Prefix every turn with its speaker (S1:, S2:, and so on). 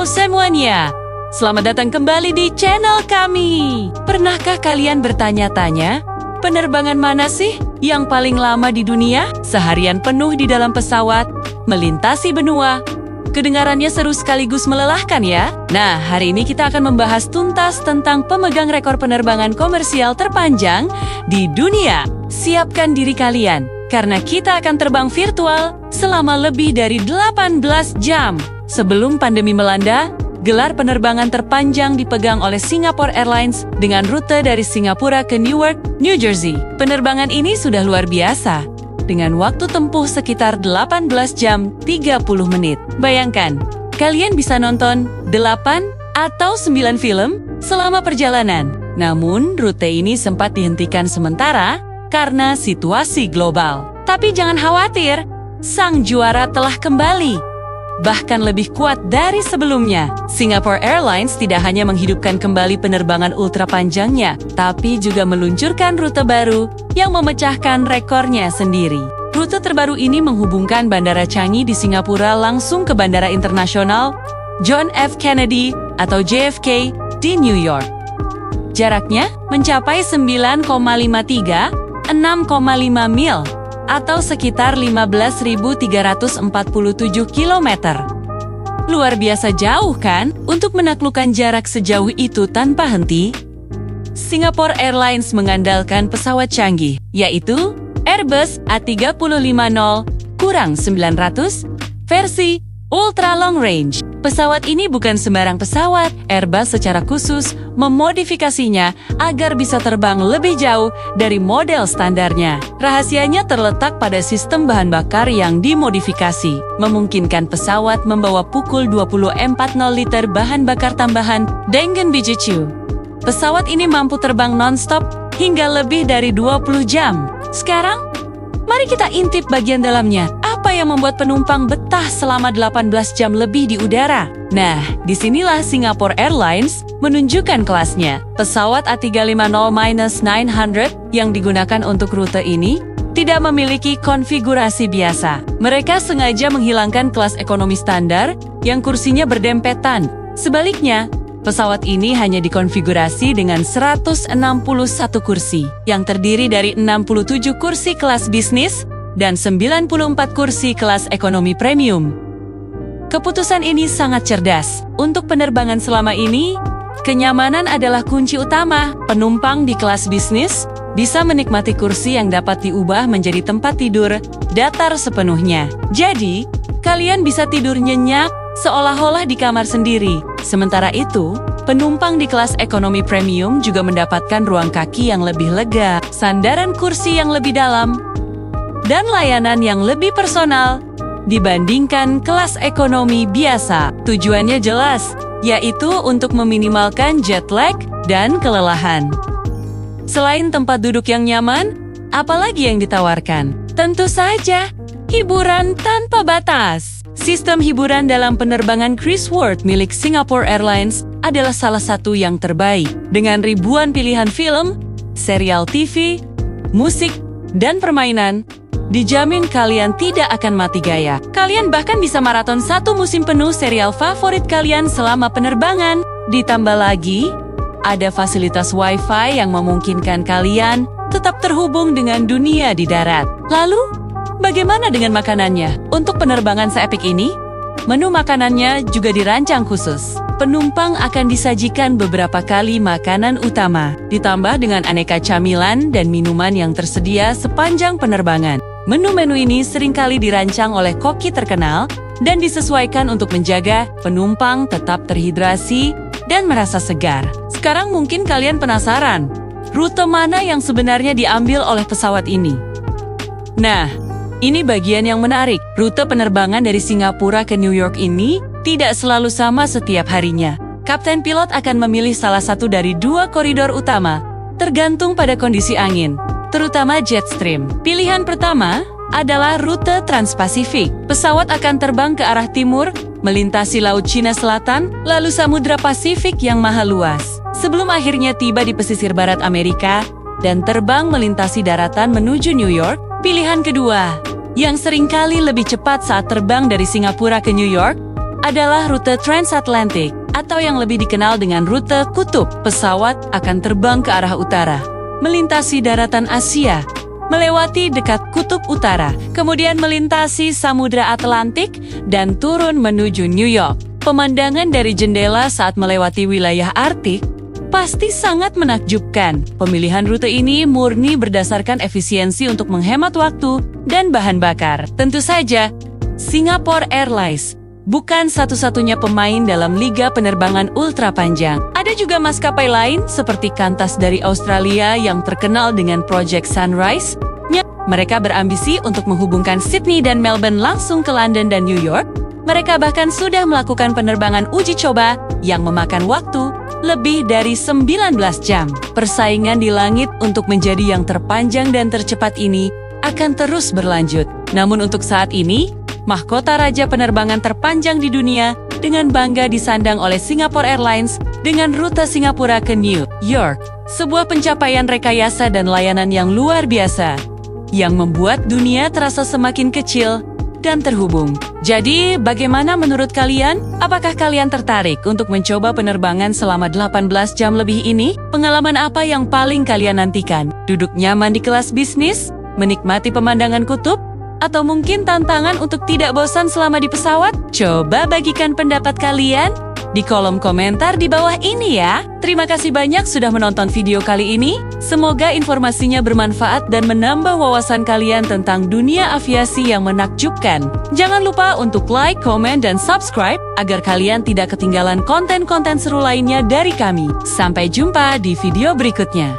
S1: Halo semuanya, selamat datang kembali di channel kami. Pernahkah kalian bertanya-tanya, penerbangan mana sih yang paling lama di dunia? Seharian penuh di dalam pesawat, melintasi benua. Kedengarannya seru sekaligus melelahkan ya? Nah, hari ini kita akan membahas tuntas tentang pemegang rekor penerbangan komersial terpanjang di dunia. Siapkan diri kalian, karena kita akan terbang virtual selama lebih dari 18 jam. Sebelum pandemi melanda, gelar penerbangan terpanjang dipegang oleh Singapore Airlines dengan rute dari Singapura ke Newark, New Jersey. Penerbangan ini sudah luar biasa, dengan waktu tempuh sekitar 18 jam 30 menit. Bayangkan, kalian bisa nonton 8 atau 9 film selama perjalanan. Namun, rute ini sempat dihentikan sementara karena situasi global. Tapi jangan khawatir, sang juara telah kembali. Bahkan lebih kuat dari sebelumnya. Singapore Airlines tidak hanya menghidupkan kembali penerbangan ultra panjangnya, tapi juga meluncurkan rute baru yang memecahkan rekornya sendiri. Rute terbaru ini menghubungkan Bandara Changi di Singapura langsung ke Bandara Internasional John F. Kennedy atau JFK di New York. Jaraknya mencapai 9,53, 6,5 mil, atau sekitar 15.347 km. Luar biasa jauh kan untuk menaklukkan jarak sejauh itu tanpa henti? Singapore Airlines mengandalkan pesawat canggih, yaitu Airbus A350-900 versi Ultra Long Range. Pesawat ini bukan sembarang pesawat. Airbus secara khusus memodifikasinya agar bisa terbang lebih jauh dari model standarnya. Rahasianya terletak pada sistem bahan bakar yang dimodifikasi, memungkinkan pesawat membawa pukul 2040 liter bahan bakar tambahan dengan BGQ. Pesawat ini mampu terbang non-stop hingga lebih dari 20 jam. Sekarang, mari kita intip bagian dalamnya. Apa yang membuat penumpang betah selama 18 jam lebih di udara? Nah, disinilah Singapore Airlines menunjukkan kelasnya. Pesawat A350-900 yang digunakan untuk rute ini tidak memiliki konfigurasi biasa. Mereka sengaja menghilangkan kelas ekonomi standar yang kursinya berdempetan. Sebaliknya, pesawat ini hanya dikonfigurasi dengan 161 kursi, yang terdiri dari 67 kursi kelas bisnis dan 94 kursi kelas ekonomi premium. Keputusan ini sangat cerdas. Untuk penerbangan selama ini, kenyamanan adalah kunci utama. Penumpang di kelas bisnis bisa menikmati kursi yang dapat diubah menjadi tempat tidur datar sepenuhnya. Jadi, kalian bisa tidur nyenyak seolah-olah di kamar sendiri. Sementara itu, penumpang di kelas ekonomi premium juga mendapatkan ruang kaki yang lebih lega, sandaran kursi yang lebih dalam, dan layanan yang lebih personal dibandingkan kelas ekonomi biasa. Tujuannya jelas, yaitu untuk meminimalkan jet lag dan kelelahan. Selain tempat duduk yang nyaman, apalagi yang ditawarkan? Tentu saja, hiburan tanpa batas. Sistem hiburan dalam penerbangan Chris World milik Singapore Airlines adalah salah satu yang terbaik. Dengan ribuan pilihan film, serial TV, musik, dan permainan, dijamin kalian tidak akan mati gaya. Kalian bahkan bisa maraton satu musim penuh serial favorit kalian selama penerbangan. Ditambah lagi, ada fasilitas Wi-Fi yang memungkinkan kalian tetap terhubung dengan dunia di darat. Lalu, bagaimana dengan makanannya? Untuk penerbangan seepik ini, menu makanannya juga dirancang khusus. Penumpang akan disajikan beberapa kali makanan utama, ditambah dengan aneka camilan dan minuman yang tersedia sepanjang penerbangan. Menu-menu ini seringkali dirancang oleh koki terkenal dan disesuaikan untuk menjaga penumpang tetap terhidrasi dan merasa segar. Sekarang mungkin kalian penasaran, rute mana yang sebenarnya diambil oleh pesawat ini? Nah, ini bagian yang menarik. Rute penerbangan dari Singapura ke New York ini tidak selalu sama setiap harinya. Kapten pilot akan memilih salah satu dari dua koridor utama, tergantung pada kondisi angin, terutama jet stream. Pilihan pertama adalah rute Trans-Pasifik. Pesawat akan terbang ke arah timur, melintasi Laut Cina Selatan, lalu Samudra Pasifik yang maha luas, sebelum akhirnya tiba di pesisir barat Amerika dan terbang melintasi daratan menuju New York. Pilihan kedua, yang seringkali lebih cepat saat terbang dari Singapura ke New York, adalah rute transatlantik atau yang lebih dikenal dengan rute kutub. Pesawat akan terbang ke arah utara, melintasi daratan Asia, melewati dekat kutub utara, kemudian melintasi Samudra Atlantik dan turun menuju New York. Pemandangan dari jendela saat melewati wilayah Arktik pasti sangat menakjubkan. Pemilihan rute ini murni berdasarkan efisiensi untuk menghemat waktu dan bahan bakar. Tentu saja, Singapore Airlines bukan satu-satunya pemain dalam liga penerbangan ultra panjang. Ada juga maskapai lain seperti Qantas dari Australia yang terkenal dengan Project Sunrise. Mereka berambisi untuk menghubungkan Sydney dan Melbourne langsung ke London dan New York. Mereka bahkan sudah melakukan penerbangan uji coba yang memakan waktu lebih dari 19 jam. Persaingan di langit untuk menjadi yang terpanjang dan tercepat ini akan terus berlanjut. Namun untuk saat ini, mahkota raja penerbangan terpanjang di dunia dengan bangga disandang oleh Singapore Airlines dengan rute Singapura ke New York. Sebuah pencapaian rekayasa dan layanan yang luar biasa yang membuat dunia terasa semakin kecil dan terhubung. Jadi, bagaimana menurut kalian? Apakah kalian tertarik untuk mencoba penerbangan selama 18 jam lebih ini? Pengalaman apa yang paling kalian nantikan? Duduk nyaman di kelas bisnis? Menikmati pemandangan kutub? Atau mungkin tantangan untuk tidak bosan selama di pesawat? Coba bagikan pendapat kalian di kolom komentar di bawah ini ya. Terima kasih banyak sudah menonton video kali ini. Semoga informasinya bermanfaat dan menambah wawasan kalian tentang dunia aviasi yang menakjubkan. Jangan lupa untuk like, komen, dan subscribe agar kalian tidak ketinggalan konten-konten seru lainnya dari kami. Sampai jumpa di video berikutnya.